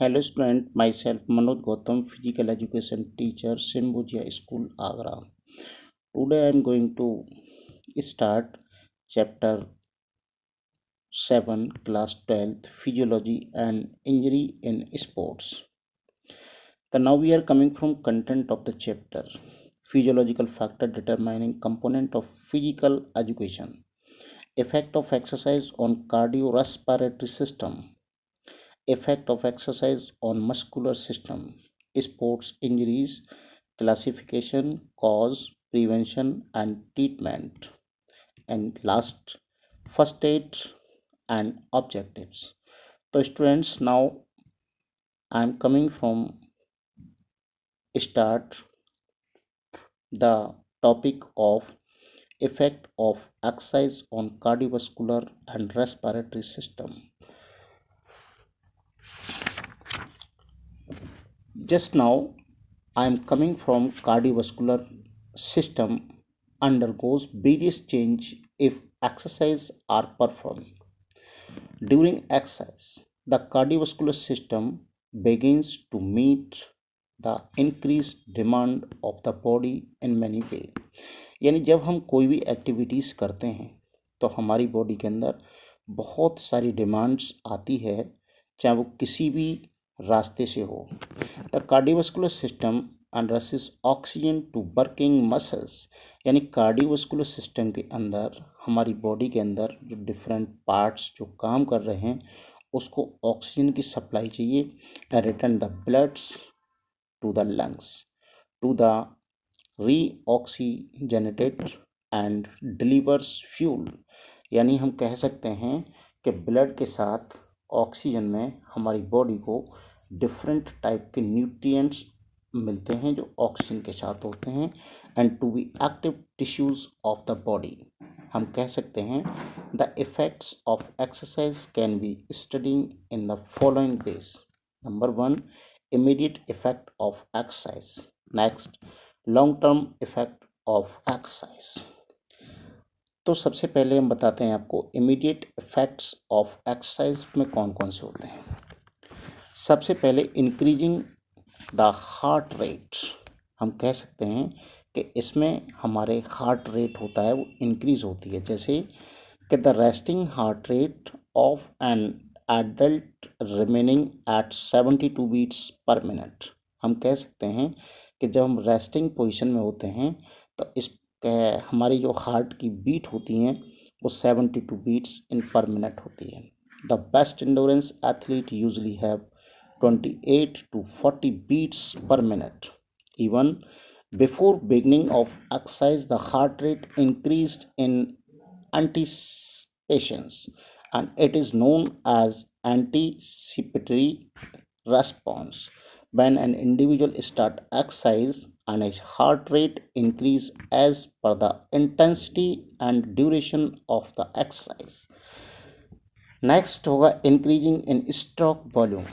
Hello student, myself Manoj Gautam, physical education teacher, Simbujia School, Agra. Today I am going to start chapter 7, class 12, physiology and injury in sports. So now we are coming from content of the chapter, physiological factor determining component of physical education, effect of exercise on cardiorespiratory system, effect of exercise on muscular system, sports injuries, classification, cause, prevention and treatment, and last, first aid and objectives. So students, now I am coming from start the topic of effect of exercise on cardiovascular and respiratory system. Just now I am coming from cardiovascular system undergoes various change if exercise are performed. During exercise, the cardiovascular system begins to meet the increased demand of the body in many way. यानी जब हम कोई भी activities करते हैं तो हमारी body के अंदर बहुत सारी डिमांड्स आती है, चाहे वो किसी भी रास्ते से हो. The cardiovascular system addresses oxygen to working muscles, यानी कार्डियोवास्कुलर सिस्टम के अंदर हमारी बॉडी के अंदर जो डिफरेंट पार्ट्स जो काम कर रहे हैं उसको ऑक्सीजन की सप्लाई चाहिए. Return the bloods to the lungs to the reoxygenated and delivers fuel, यानी हम कह सकते हैं कि ब्लड के साथ ऑक्सीजन में हमारी बॉडी को डिफरेंट टाइप के न्यूट्रिएंट्स मिलते हैं जो ऑक्सीजन के साथ होते हैं. And to be active tissues of the body, हम कह सकते हैं the effects of exercise can be studying in the following ways. Number 1, immediate effect of exercise. Next, long term effect of exercise. तो सबसे पहले हम बताते हैं आपको इमीडिएट इफेक्ट्स ऑफ एक्सरसाइज में कौन कौन से होते हैं. सबसे पहले इंक्रीजिंग द हार्ट रेट, हम कह सकते हैं कि इसमें हमारे हार्ट रेट होता है वो इंक्रीज होती है. जैसे कि the resting heart rate of an adult remaining at 72 beats per minute, हम कह सकते हैं कि जब हम रेस्टिंग पोजीशन में होते हैं तो इस हमारी जो हार्ट की बीट होती हैं वो 72 बीट्स इन पर मिनट होती है. The best endurance athlete usually have 28 to 40 beats per minute. Even before beginning of exercise, the heart rate increased in anticipation, and it is known as anticipatory response. When an individual start exercise and his heart rate increase as per the intensity and duration of the exercise. Next होगा increasing in stroke volume.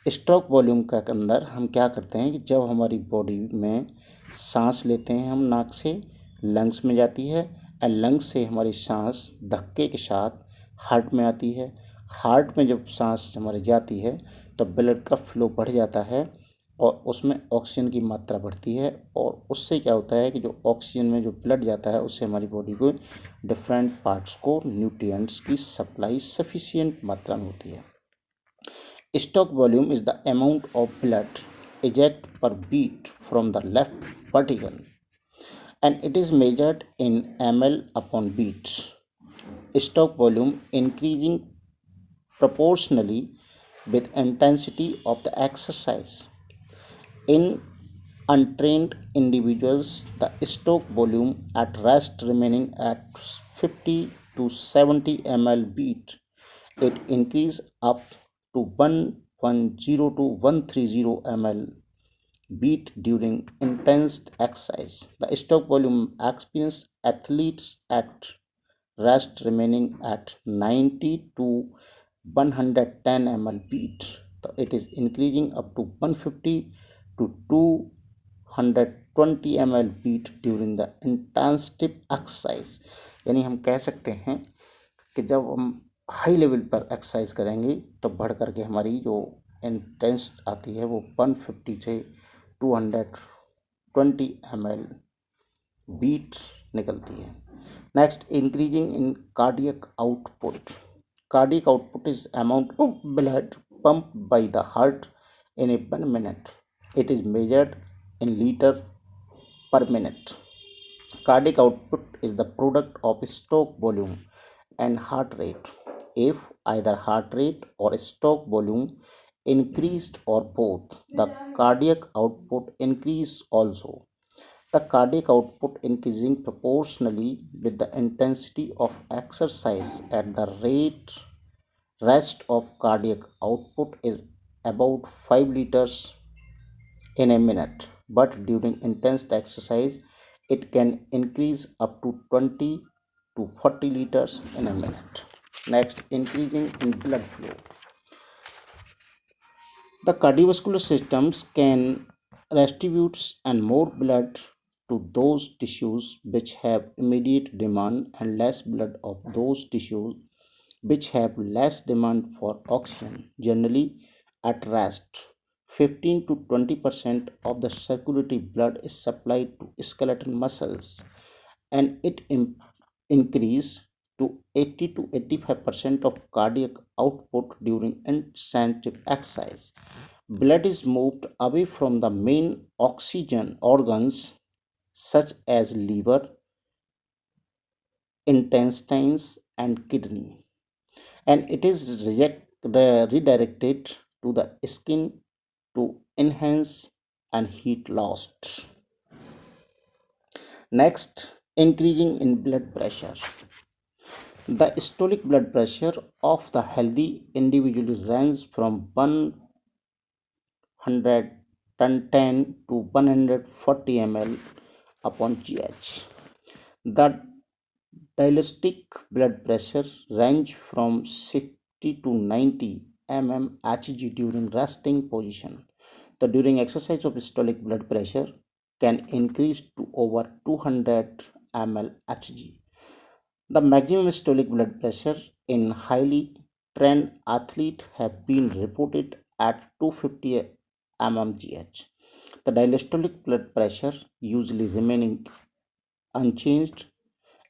Stroke volume के अंदर हम क्या करते हैं कि जब हमारी बॉडी में सांस लेते हैं हम नाक से, लंग्स में जाती है और लंग्स से हमारी सांस धक्के के साथ हार्ट में आती है. हार्ट में जब सांस हमारी जाती है तो ब्लड का फ्लो बढ़ जाता है और उसमें ऑक्सीजन की मात्रा बढ़ती है, और उससे क्या होता है कि जो ऑक्सीजन में जो ब्लड जाता है उससे हमारी बॉडी को डिफरेंट पार्ट्स को न्यूट्रिएंट्स की सप्लाई सफिशिएंट मात्रा में होती है. Stock volume is the amount of blood eject per beat from the left vertical and it is measured in ml upon beat. Stroke volume increasing proportionally with intensity of the exercise. In untrained individuals, the stroke volume at rest remaining at 50 to 70 ml beat, it increase up to 110 to 130 ml beat during intense exercise. The stroke volume experienced athletes at rest remaining at 90 to 110 ml beat. So it is increasing up to 150 to 220 ml beat during the intensive exercise. यानी हम कह सकते हैं कि जब हम high level पर exercise करेंगे तो बढ़ करके हमारी जो इंटेंस आती है वो 150 से 220 ml बीट निकलती है. Next, increasing in cardiac output. Cardiac output is amount of blood pumped by the heart in a 1 minute. It is measured in liter per minute. Cardiac output is the product of stroke volume and heart rate. If either heart rate or stroke volume increased or both, the cardiac output increase also. The cardiac output increasing proportionally with the intensity of exercise at the rest of cardiac output is about 5 liters in a minute, but during intense exercise it can increase up to 20 to 40 liters in a minute. Next, increasing in blood flow. The cardiovascular systems can distribute and more blood to those tissues which have immediate demand and less blood of those tissues which have less demand for oxygen. Generally, at rest, 15 to 20% of the circulatory blood is supplied to skeletal muscles, and it increase to 80 to 85% of cardiac output during intensive exercise. Blood is moved away from the main oxygen organs such as liver, intestines, and kidney, and it is redirected to the skin to enhance and heat lost. Next, increasing in blood pressure. The systolic blood pressure of the healthy individual ranges from 110 to 140 ml upon GH. The diastolic blood pressure range from 60 to 90 mmHg during resting position. The during exercise of systolic blood pressure can increase to over 200 mmHg. The maximum systolic blood pressure in highly trained athletes have been reported at 250 mmGh. The diastolic blood pressure usually remaining unchanged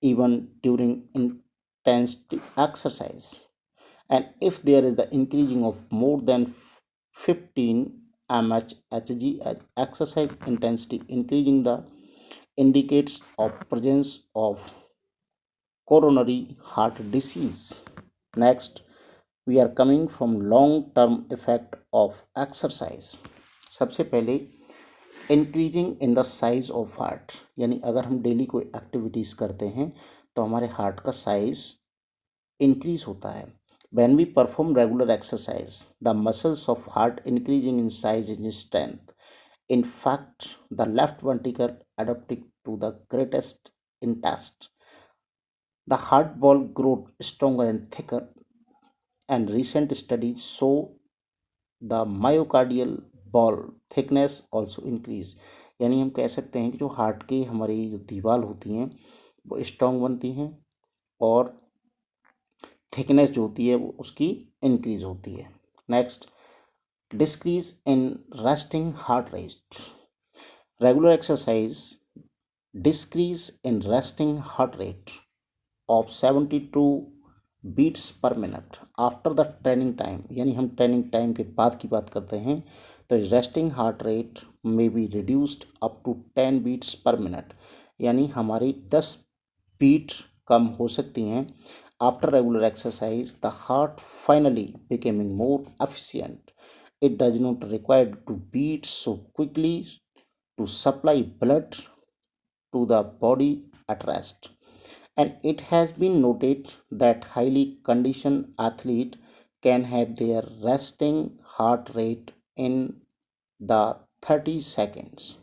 even during intense exercise. And if there is the increasing of more than 15 mmHg as exercise intensity increasing the indicates of presence of coronary heart disease. Next, we are coming from long term effect of exercise. सबसे पहले increasing in the size of heart, यानी अगर हम daily कोई activities करते हैं तो हमारे हार्ट का साइज इंक्रीज होता है. When we perform regular exercise, the muscles of heart increasing in size and strength. In fact, the left ventricle adapting to the greatest intest. The heart wall grows stronger and thicker, and recent studies show the myocardial wall thickness also increase. यानी हम कह सकते हैं कि जो heart की हमारी जो दीवार होती हैं वो स्ट्रांग बनती हैं और थिकनेस जो होती है वो उसकी इंक्रीज होती है. Next, decrease in resting heart rate. Regular exercise decrease in resting heart rate of 72 beats per minute after the training time. यानी हम ट्रेनिंग टाइम के बाद की बात करते हैं तो रेस्टिंग हार्ट रेट में be reduced up to 10 beats per minute. यानी हमारी 10 बीट कम हो सकती हैं. After regular exercise the heart finally becoming more efficient. It does not require to beat so quickly to supply blood to the body at rest. And it has been noted that highly conditioned athletes can have their resting heart rate in the 30 seconds.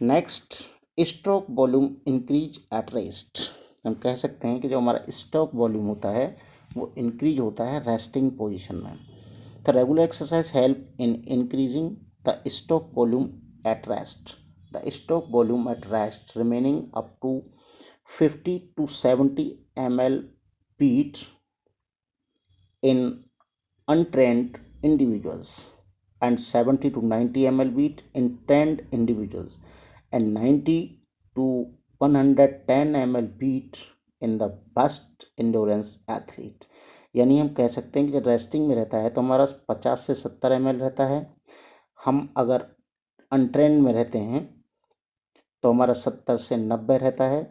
Next, stroke volume increase at rest. हम कह सकते हैं कि जो हमारा stroke volume होता है वो इंक्रीज होता है रेस्टिंग पोजीशन में. The regular exercise help in increasing the stroke volume at rest. The stroke volume at rest remaining up to 50 to 70 ml beat in untrained individuals and 70 to 90 ml beat in trained individuals and 90 to 110 ml beat in the best endurance athlete। यानी हम कह सकते हैं कि जब resting में रहता है तो हमारा 50 से 70 ml रहता है। हम अगर अनट्रेंड में रहते हैं तो हमारा 70 से 90 रहता है।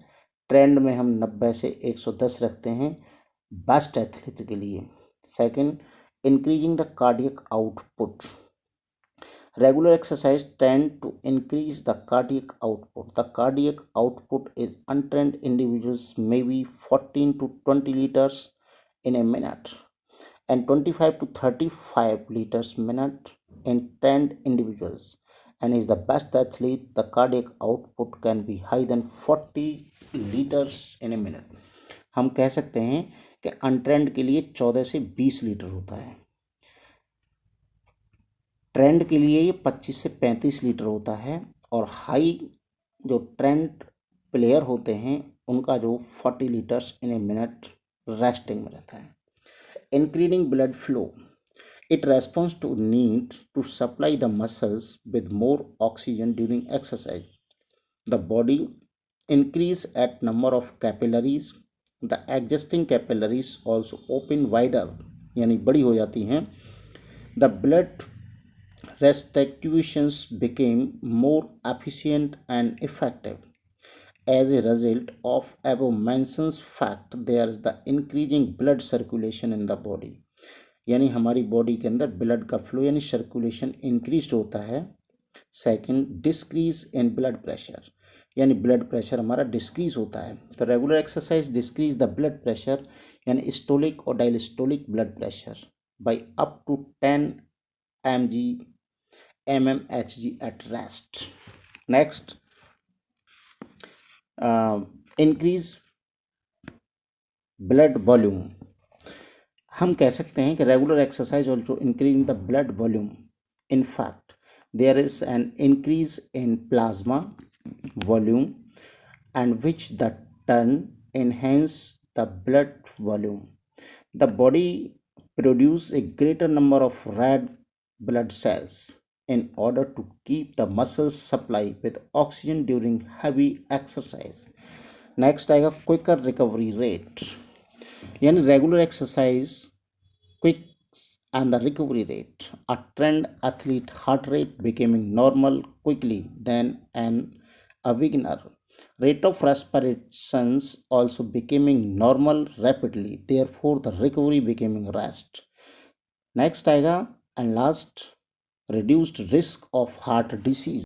ट्रेंड में हम 90 से 110 रखते हैं बेस्ट एथलीट के लिए। Second, increasing the cardiac output. Regular exercise tend to increase the cardiac output. The cardiac output is untrained individuals maybe 14 to 20 liters in a minute and 25 to 35 liters minute in trained individuals, and is the best athlete the cardiac output can be higher than 40 liters in a minute। हम कह सकते हैं कि untrained के लिए 14 से 20 litre होता है, ट्रेंड के लिए ये 25 से 35 लीटर होता है, और हाई जो ट्रेंड प्लेयर होते हैं उनका जो 40 litres in a minute resting में रहता है। Increasing blood flow, it responds to need to supply the muscles with more oxygen during exercise. The body increase at number of capillaries. The existing capillaries also open wider, यानी बड़ी हो जाती हैं। The blood restitutions became more efficient and effective. As a result of above mentioned fact, there is the increasing blood circulation in the body। यानी हमारी body के अंदर blood का फ्लो यानी सर्कुलेशन इंक्रीज होता है। Second, decrease in blood pressure, यानी blood pressure हमारा डिस्क्रीज होता है। तो regular exercise decrease the blood pressure यानी स्टोलिक और diastolic blood pressure by up to 10 mmHg at rest। Next, increase blood volume. हम कह सकते हैं कि regular exercise also increasing the blood volume. In fact there is an increase in plasma volume and which the turn enhance the blood volume। The body produce a greater number of red blood cells in order to keep the muscles supply with oxygen during heavy exercise। Next आएगा quicker recovery rate, यानी regular exercise quick and the recovery rate। A trained athlete heart rate becoming normal quickly than a beginner। Rate of respirations also becoming normal rapidly, therefore the recovery becoming rest। Next आएगा and last, reduced risk of heart disease।